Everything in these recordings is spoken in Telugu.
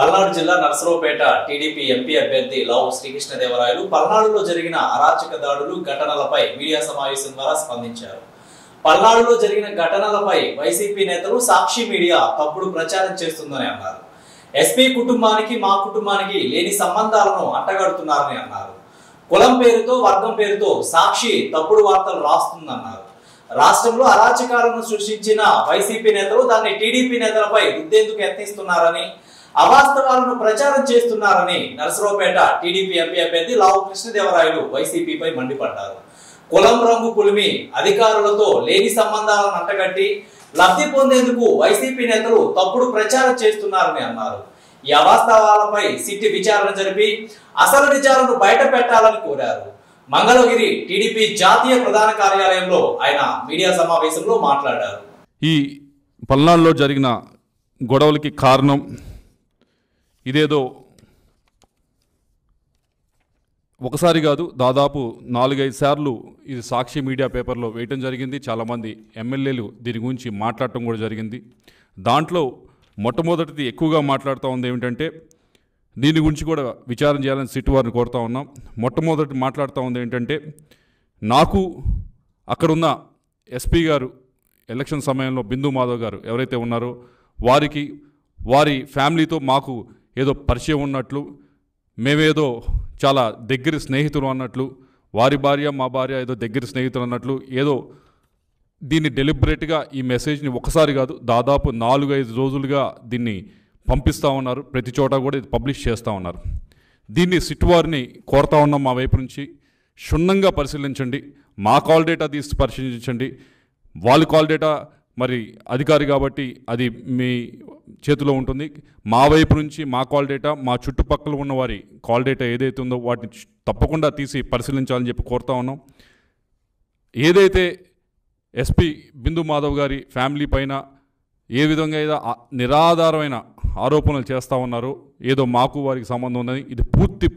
పల్నాడు జిల్లా నర్సరావుపేట టీడీపీ ఎంపీ అభ్యర్థి లావు శ్రీకృష్ణదేవరాయలు పల్నాడులో జరిగిన అరాచక దాడులు ఘటనలపై మీడియా సమావేశం ద్వారా స్పందించారు. పల్నాడులో జరిగిన ఘటనలపై వైసీపీ నేతలు సాక్షి మీడియా తప్పుడు ప్రచారం చేస్తుందని అన్నారు. ఎస్పీ కుటుంబానికి మా కుటుంబానికి లేని సంబంధాలను అంటగడుతున్నారని అన్నారు. కులం పేరుతో వర్గం పేరుతో సాక్షి తప్పుడు వార్తలు రాస్తుందన్నారు. రాష్ట్రంలో అరాచకాలను సృష్టించిన వైసీపీ నేతలు దాన్ని టీడీపీ నేతలపై రుద్దేందుకు యత్నిస్తున్నారని, అవాస్తవాలను ప్రచారం చేస్తున్నారని నర్సరావుపేట టీడీపీ ఎంపీ అభ్యర్థి లావు కృష్ణదేవరాయలు వైసీపీపై మండిపడ్డారు. కులం రంగు పులిమి అధికారులతో లేని సంబంధాలను అంటగట్టి లబ్ధి పొందేందుకు వైసీపీ నేతలు తప్పుడు ప్రచారం చేస్తున్నారని అన్నారు. ఈ అవాస్తవాలపై సిట్టి విచారణ జరిపి అసలు నిజాలను బయట పెట్టాలని కోరారు. మంగళగిరి టీడీపీ జాతీయ ప్రధాన కార్యాలయంలో ఆయన మీడియా సమావేశంలో మాట్లాడారు. ఈ పల్నాడులో జరిగిన గొడవలకి కారణం ఇదేదో ఒకసారి కాదు, దాదాపు 4-5 సార్లు ఇది సాక్షి మీడియా పేపర్లో వేయటం జరిగింది. చాలామంది ఎమ్మెల్యేలు దీని గురించి మాట్లాడటం కూడా జరిగింది. దాంట్లో మొట్టమొదటిది ఎక్కువగా మాట్లాడుతూ ఉంది ఏమిటంటే, దీని గురించి కూడా విచారణ చేయాలని సిట్టు వారిని కోరుతూ ఉన్నాం. మొట్టమొదటి మాట్లాడుతూ ఉంది ఏంటంటే, నాకు అక్కడున్న ఎస్పీ గారు ఎలక్షన్ సమయంలో బిందు మాధవ్ గారు ఎవరైతే ఉన్నారో వారికి వారి ఫ్యామిలీతో మాకు ఏదో పరిచయం ఉన్నట్లు, మేమేదో చాలా దగ్గర స్నేహితులు అన్నట్లు, వారి భార్య మా భార్య ఏదో దగ్గర స్నేహితులు అన్నట్లు ఏదో దీన్ని డెలిబరేట్గా ఈ మెసేజ్ని ఒకసారి కాదు దాదాపు 4-5 రోజులుగా దీన్ని పంపిస్తూ ఉన్నారు. ప్రతి చోట కూడా ఇది పబ్లిష్ చేస్తూ ఉన్నారు. దీన్ని సిట్టు వారిని కోరుతా ఉన్నాం, మా వైపు నుంచి క్షుణ్ణంగా పరిశీలించండి, మా కాల్ డేటా తీసి పరిశీలించండి. వాళ్ళ కాల్ డేటా మరి అధికారి కాబట్టి అది మీ చేతిలో ఉంటుంది. మా వైపు నుంచి మా కాల్ డేటా, మా చుట్టుపక్కల ఉన్న వారి కాల్ డేటా ఏదైతే ఉందో వాటిని తప్పకుండా తీసి పరిశీలించాలని చెప్పి కోరుతా ఉన్నాం. ఏదైతే ఎస్పీ బిందు మాధవ్ గారి ఫ్యామిలీ పైన ఏ విధంగా ఏదో నిరాధారమైన ఆరోపణలు చేస్తూ ఉన్నారో, ఏదో మాకు వారికి సంబంధం ఉన్నది, ఇది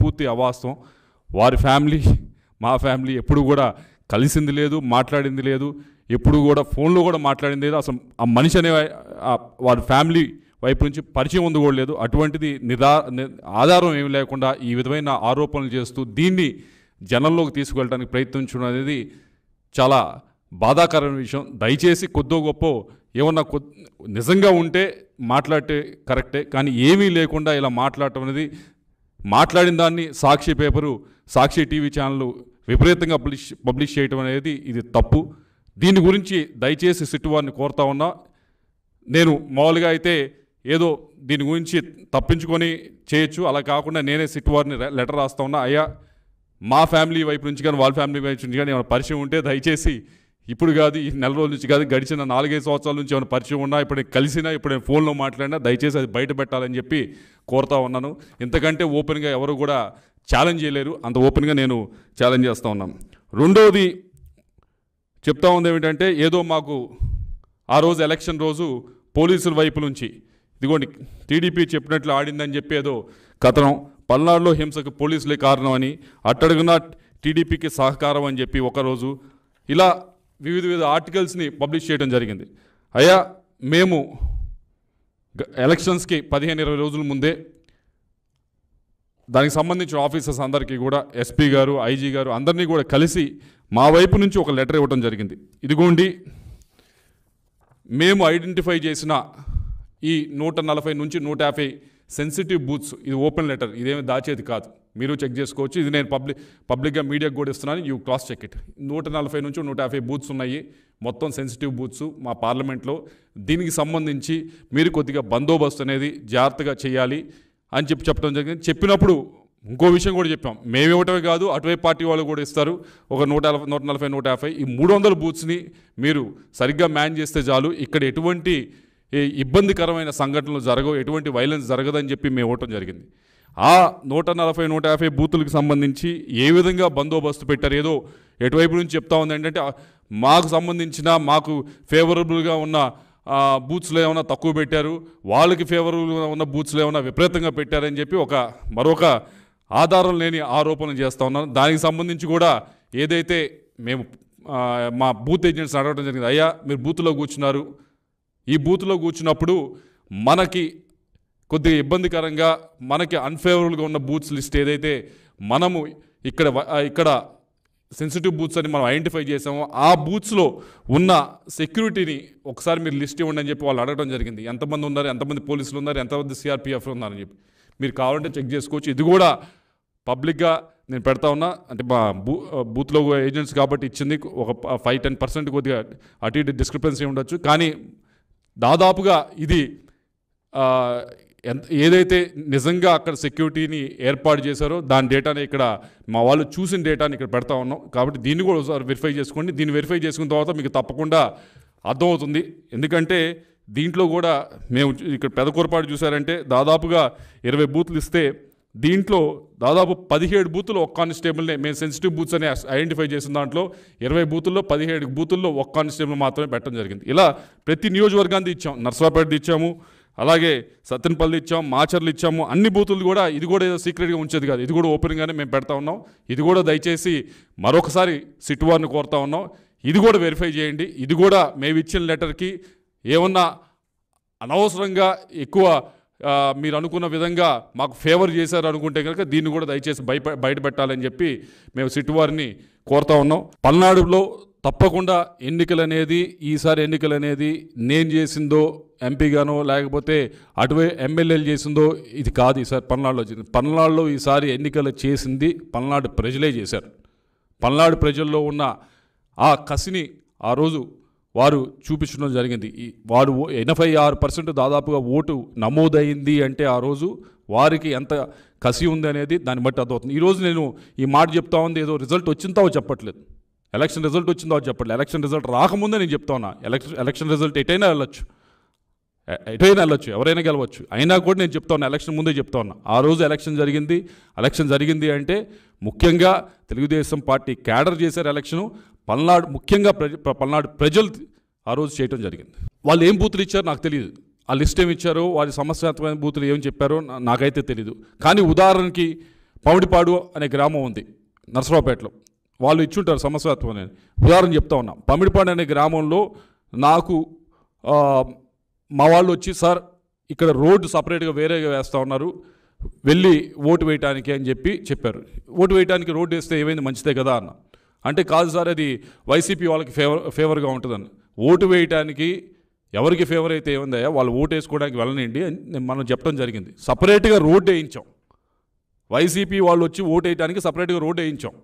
పూర్తి అవాస్తవం. వారి ఫ్యామిలీ మా ఫ్యామిలీ ఎప్పుడు కూడా కలిసింది లేదు, మాట్లాడింది లేదు, ఎప్పుడు కూడా ఫోన్లో కూడా మాట్లాడింది లేదు. అసలు ఆ మనిషి అనే వారి ఫ్యామిలీ వైపు నుంచి పరిచయం ఉంది కూడా లేదు. అటువంటిది ఆధారం ఏమి లేకుండా ఈ విధమైన ఆరోపణలు చేస్తూ దీన్ని జనంలోకి తీసుకువెళ్ళడానికి ప్రయత్నించడం అనేది చాలా బాధాకరమైన విషయం. దయచేసి కొద్దో గొప్ప ఏమన్నా నిజంగా ఉంటే మాట్లాడితే కరెక్టే, కానీ ఏమీ లేకుండా ఇలా మాట్లాడటం అనేది, మాట్లాడిన దాన్ని సాక్షి పేపరు సాక్షి టీవీ ఛానళ్ళు విపరీతంగా పబ్లిష్ చేయటం అనేది ఇది తప్పు. దీని గురించి దయచేసి సిట్టు వారిని కోరుతా ఉన్నా. నేను మామూలుగా అయితే ఏదో దీని గురించి తప్పించుకొని చేయొచ్చు, అలా కాకుండా నేనే సిట్టు వారిని లెటర్ రాస్తా ఉన్నా. అయ్యా, మా ఫ్యామిలీ వైపు నుంచి కానీ వాళ్ళ ఫ్యామిలీ వైపు నుంచి కానీ ఏమైనా పరిచయం ఉంటే దయచేసి ఇప్పుడు కాదు, ఈ నెల రోజుల నుంచి కాదు, గడిచిన 4-5 సంవత్సరాల నుంచి ఏమైనా పరిచయం ఉన్నా, ఇప్పుడు నేను కలిసినా, ఇప్పుడు నేను ఫోన్లో మాట్లాడినా దయచేసి అది బయట పెట్టాలని చెప్పి కోరుతా ఉన్నాను. ఇంతకంటే ఓపెన్గా ఎవరు కూడా ఛాలెంజ్ చేయలేరు, అంత ఓపెన్గా నేను ఛాలెంజ్ చేస్తూ ఉన్నాను. రెండోది చెప్తా ఉంది ఏమిటంటే, ఏదో మాకు ఆ రోజు ఎలక్షన్ రోజు పోలీసుల వైపు నుంచి ఇదిగోండి టీడీపీ చెప్పినట్లు ఆడిందని చెప్పి ఏదో కథనం, పల్నాడులో హింసకు పోలీసులే కారణం అని, అట్టడుగున టీడీపీకి సహకారం అని చెప్పి ఒకరోజు ఇలా వివిధ ఆర్టికల్స్ని పబ్లిష్ చేయడం జరిగింది. అయ్యా, మేము ఎలక్షన్స్కి 15-20 రోజుల ముందే దానికి సంబంధించిన ఆఫీసర్స్ అందరికీ కూడా ఎస్పీ గారు, ఐజీ గారు అందరినీ కూడా కలిసి మా వైపు నుంచి ఒక లెటర్ ఇవ్వడం జరిగింది. ఇదిగోండి, మేము ఐడెంటిఫై చేసిన ఈ 140 నుంచి 150 సెన్సిటివ్ బూత్స్, ఇది ఓపెన్ లెటర్, ఇదేమి దాచేది కాదు, మీరు చెక్ చేసుకోవచ్చు. ఇది నేను పబ్లిక్గా మీడియాకు కూడా ఇస్తున్నాను, యూ క్రాస్ చెక్ ఇట్. 140 నుంచి 150 బూత్స్ ఉన్నాయి, మొత్తం సెన్సిటివ్ బూత్స్ మా పార్లమెంట్లో. దీనికి సంబంధించి మీరు కొద్దిగా బందోబస్తు అనేది జాగ్రత్తగా చేయాలి అని చెప్పడం జరిగింది. చెప్పినప్పుడు ఇంకో విషయం కూడా చెప్పాం, మేము ఇవ్వటమే కాదు అటువైపు పార్టీ వాళ్ళు కూడా ఇస్తారు, ఒక 140, 150 ఈ 300 బూత్స్ని మీరు సరిగ్గా మ్యాన్ చేస్తే చాలు, ఇక్కడ ఎటువంటి ఇబ్బందికరమైన సంఘటనలు జరగవు, ఎటువంటి వైలెన్స్ జరగదని చెప్పి మేము ఇవ్వటం జరిగింది. ఆ 140, 150 బూతులకు సంబంధించి ఏ విధంగా బందోబస్తు పెట్టారు, ఏదో ఎటువైపు నుంచి చెప్తా ఉంది ఏంటంటే, మాకు సంబంధించిన మాకు ఫేవరబుల్గా ఉన్న బూత్స్లో ఏమైనా తక్కువ పెట్టారు, వాళ్ళకి ఫేవరబుల్గా ఉన్న బూత్స్లో ఏమైనా విపరీతంగా పెట్టారని చెప్పి మరొక ఆధారం లేని ఆరోపణలు చేస్తూ ఉన్నాను. దానికి సంబంధించి కూడా ఏదైతే మేము మా బూత్ ఏజెంట్స్ అడగడం జరిగింది, అయ్యా మీరు బూత్లో కూర్చున్నారు, ఈ బూత్లో కూర్చున్నప్పుడు మనకి కొద్దిగా ఇబ్బందికరంగా మనకి అన్ఫేవరబుల్గా ఉన్న బూత్స్ లిస్ట్ ఏదైతే మనము ఇక్కడ సెన్సిటివ్ బూత్స్ అని మనం ఐడెంటిఫై చేసామో ఆ బూత్స్లో ఉన్న సెక్యూరిటీని ఒకసారి మీరు లిస్ట్ ఇవ్వండి అని చెప్పి వాళ్ళు అడగడం జరిగింది. ఎంతమంది ఉన్నారు, ఎంతమంది పోలీసులు ఉన్నారు, ఎంతమంది సిఆర్పిఎఫ్ ఉన్నారని చెప్పి మీరు కావాలంటే చెక్ చేసుకోవచ్చు. ఇది కూడా పబ్లిక్గా నేను పెడతా ఉన్నా. అంటే మా బూత్లో ఏజెంట్స్ కాబట్టి ఇచ్చింది ఒక 5-10% కొద్దిగా అటు ఇటు డిస్క్రిపెన్సీ ఉండొచ్చు. కానీ దాదాపుగా ఇది ఏదైతే నిజంగా అక్కడ సెక్యూరిటీని ఏర్పాటు చేశారో దాని డేటాని ఇక్కడ మా వాళ్ళు చూసిన డేటాని ఇక్కడ పెడతా ఉన్నాం. కాబట్టి దీన్ని కూడా ఒకసారి వెరిఫై చేసుకోండి. దీన్ని వెరిఫై చేసుకున్న తర్వాత మీకు తప్పకుండా అర్థమవుతుంది. ఎందుకంటే దీంట్లో కూడా మేము ఇక్కడ పెదకూరపాటు చూసారంటే దాదాపుగా 20 బూత్లు ఇస్తే దీంట్లో దాదాపు 17 బూతులు ఒక కానిస్టేబుల్నే మేము సెన్సిటివ్ బూత్స్ అని ఐడెంటిఫై చేసిన దాంట్లో 20 బూతుల్లో 17 బూతుల్లో ఒక కానిస్టేబుల్ మాత్రమే పెట్టడం జరిగింది. ఇలా ప్రతి నియోజకవర్గాన్ని ఇచ్చాం. నర్సరావుపేట ఇచ్చాము, అలాగే సత్తెనపల్లి ఇచ్చాం, మాచర్లు ఇచ్చాము. అన్ని బూతులు కూడా ఇది కూడా ఏదో సీక్రెట్గా ఉంచేది కాదు, ఇది కూడా ఓపెన్గానే మేము పెడతా ఉన్నాం. ఇది కూడా దయచేసి మరొకసారి సిట్ వారిని కోరుతా ఉన్నాం, ఇది కూడా వెరిఫై చేయండి. ఇది కూడా మేము ఇచ్చిన లెటర్కి ఏమన్నా అనవసరంగా ఎక్కువ మీరు అనుకున్న విధంగా మాకు ఫేవర్ చేశారు అనుకుంటే కనుక దీన్ని కూడా దయచేసి బయట పెట్టాలని చెప్పి మేము సిట్ వారిని కోరుతా ఉన్నాం. పల్నాడులో తప్పకుండా ఈసారి ఎన్నికలు అనేది నేను చేసిందో ఎంపీగానో లేకపోతే అటువే ఎమ్మెల్యేలు చేసిందో ఇది కాదు. ఈసారి పల్నాడులో ఈసారి ఎన్నికలు చేసింది పల్నాడు ప్రజలే చేశారు. పల్నాడు ప్రజల్లో ఉన్న ఆ కసిని ఆ రోజు వారు చూపించడం జరిగింది. వారు 86% దాదాపుగా ఓటు నమోదైంది అంటే ఆ రోజు వారికి ఎంత కసి ఉంది అనేది దాన్ని బట్టి అర్థమవుతుంది. ఈరోజు నేను ఈ మాట చెప్తా ఉంది ఏదో రిజల్ట్ వచ్చిందో చెప్పట్లేదు, ఎలక్షన్ రిజల్ట్ వచ్చిందో చెప్పట్లేదు. ఎలక్షన్ రిజల్ట్ రాకముందే నేను చెప్తా ఉన్నా ఎలక్షన్ రిజల్ట్ ఎటైనా వెళ్ళొచ్చు, ఎవరైనా గెలవచ్చు. అయినా కూడా నేను చెప్తా ఉన్నా, ఎలక్షన్ ముందే చెప్తా ఉన్నా. ఆ రోజు ఎలక్షన్ జరిగింది అంటే ముఖ్యంగా తెలుగుదేశం పార్టీ క్యాడర్ చేశారు ఎలక్షను. ముఖ్యంగా పల్నాడు ప్రజలు ఆ రోజు చేయటం జరిగింది. వాళ్ళు ఏం బూతులు ఇచ్చారో నాకు తెలియదు, ఆ లిస్ట్ ఏమి ఇచ్చారో వారి సమస్యాత్మకమైన బూతులు ఏం చెప్పారో నాకైతే తెలియదు. కానీ ఉదాహరణకి పమిడిపాడు అనే గ్రామం ఉంది నర్సరావుపేటలో, వాళ్ళు ఇచ్చుంటారు సమస్యాత్మకమైన. ఉదాహరణ చెప్తా ఉన్నా, పమిడిపాడు అనే గ్రామంలో నాకు మా వాళ్ళు వచ్చి సార్ ఇక్కడ రోడ్డు సపరేట్గా వేరేగా వేస్తూ ఉన్నారు, వెళ్ళి ఓటు వేయటానికి అని చెప్పారు. ఓటు వేయడానికి రోడ్డు వేస్తే ఏమైంది, మంచిదే కదా అన్న. అంటే కాదు సార్, అది వైసీపీ వాళ్ళకి ఫేవర్గా ఉంటుందని. ఓటు వేయటానికి ఎవరికి ఫేవర్ అయితే ఏముందా, వాళ్ళు ఓటు వేసుకోవడానికి వెళ్ళనండి అని మనం చెప్పడం జరిగింది. సపరేట్గా రోడ్డు వేయించాం, వైసీపీ వాళ్ళు వచ్చి ఓటు వేయడానికి సపరేట్గా రోడ్డు వేయించాం.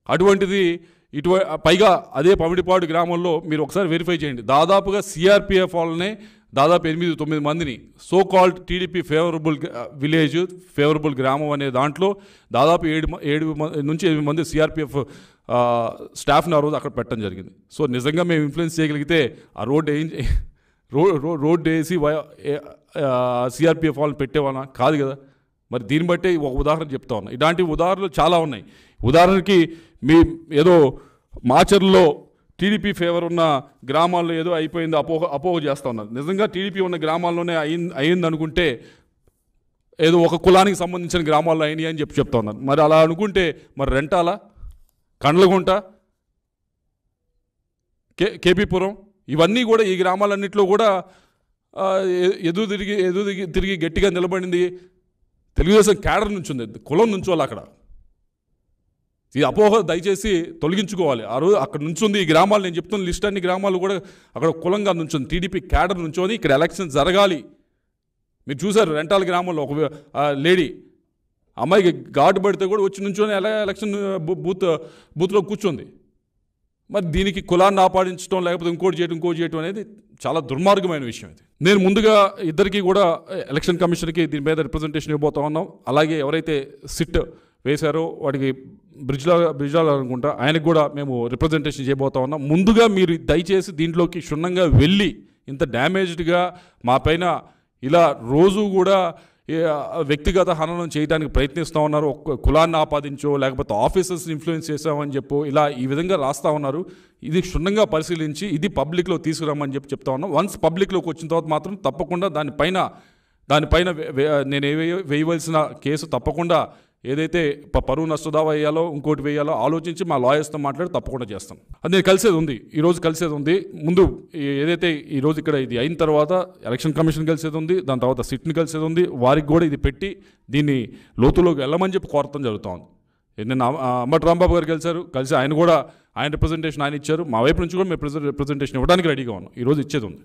అటువంటిది పైగా అదే పమిడిపాడు గ్రామంలో మీరు ఒకసారి వెరిఫై చేయండి, దాదాపుగా సిఆర్పిఎఫ్ వాళ్ళనే దాదాపు 8-9 మందిని so called TDP favourable village, favourable గ్రామం అనే దాంట్లో దాదాపు 7-8 మంది సిఆర్పిఎఫ్ స్టాఫ్ని ఆ రోజు అక్కడ పెట్టడం జరిగింది. సో నిజంగా మేము ఇన్ఫ్లుయెన్స్ చేయగలిగితే ఆ రోడ్డు వేసి సిఆర్పిఎఫ్ వాళ్ళని పెట్టేవాళ్ళ కాదు కదా. మరి దీన్ని బట్టే ఒక ఉదాహరణ చెప్తా ఉన్నా. ఇలాంటి ఉదాహరణలు చాలా ఉన్నాయి. ఉదాహరణకి ఏదో మాచర్లో టీడీపీ ఫేవర్ ఉన్న గ్రామాల్లో ఏదో అయిపోయింది అపోహ చేస్తూ ఉన్నారు. నిజంగా టీడీపీ ఉన్న గ్రామాల్లోనే అయింది అనుకుంటే ఏదో ఒక కులానికి సంబంధించిన గ్రామాల్లో అయినాయి అని చెప్తా ఉన్నారు. మరి అలా అనుకుంటే మరి రెంటాల, కండ్లగుంట, కేపీపురం ఇవన్నీ కూడా ఈ గ్రామాలన్నింటిలో కూడా ఎదురు తిరిగి గట్టిగా నిలబడింది తెలుగుదేశం క్యాడర్ నుంచి ఉంది, కులం నుంచోవాలి అక్కడ. ఈ అపోహ దయచేసి తొలగించుకోవాలి. ఆ రోజు అక్కడ నుంచుంది ఈ గ్రామాలు, నేను చెప్తున్న లిస్ట్ అన్ని గ్రామాలు కూడా అక్కడ కులంగా నుంచుంది, టీడీపీ క్యాడర్ నుంచోని ఇక్కడ ఎలక్షన్ జరగాలి. మీరు చూసారు రెంటాల గ్రామంలో ఒక లేడీ అమ్మాయికి ఘాటు పడితే కూడా వచ్చి నుంచొని ఎలక్షన్ బూత్లో కూర్చుంది. మరి దీనికి కులాన్ని ఆపాదించడం లేకపోతే ఇంకోటి చేయడం అనేది చాలా దుర్మార్గమైన విషయం ఇది. నేను ముందుగా ఇద్దరికి కూడా ఎలక్షన్ కమిషన్కి దీని మీద రిప్రజెంటేషన్ ఇవ్వబోతా ఉన్నాం. అలాగే ఎవరైతే సిట్ వేశారో వాడికి బ్రిజ్లాల్ అనుకుంటా, ఆయనకు కూడా మేము రిప్రజెంటేషన్ చేయబోతా ఉన్నాం. ముందుగా మీరు దయచేసి దీంట్లోకి క్షుణ్ణంగా వెళ్ళి ఇంత డ్యామేజ్డ్గా మా పైన ఇలా రోజు కూడా వ్యక్తిగత హననం చేయడానికి ప్రయత్నిస్తూ ఉన్నారు. కులాన్ని ఆపాదించో లేకపోతే ఆఫీసర్స్ని ఇన్ఫ్లుయెన్స్ చేసామని చెప్పో ఇలా ఈ విధంగా రాస్తూ ఉన్నారు. ఇది క్షుణ్ణంగా పరిశీలించి ఇది పబ్లిక్లో తీసుకురామని చెప్తా ఉన్నాం. వన్స్ పబ్లిక్లోకి వచ్చిన తర్వాత మాత్రం తప్పకుండా దానిపైన నేను వేయవలసిన కేసు తప్పకుండా ఏదైతే పరువు నష్టదావా వేయాలో ఇంకోటి వేయాలో ఆలోచించి మా లాయర్స్తో మాట్లాడి తప్పకుండా చేస్తాం. అది నేను కలిసేది ఉంది, ఈరోజు కలిసేది ఉంది. ముందు ఏదైతే ఈరోజు ఇక్కడ ఇది అయిన తర్వాత ఎలక్షన్ కమిషన్ కలిసేది ఉంది, దాని తర్వాత సిట్ని కలిసేది ఉంది. వారికి కూడా ఇది పెట్టి దీన్ని లోతులోకి వెళ్ళమని చెప్పి కోరతం జరుగుతూ ఉంది. నిన్న అంబటి రాంబాబు గారు కలిసి ఆయన కూడా ఆయన రిప్రజెంటేషన్ ఆయన ఇచ్చారు. మా వైపు నుంచి కూడా మేము రిప్రజెంటేషన్ ఇవ్వడానికి రెడీగా ఉన్నాం. ఈరోజు ఇచ్చేది ఉంది.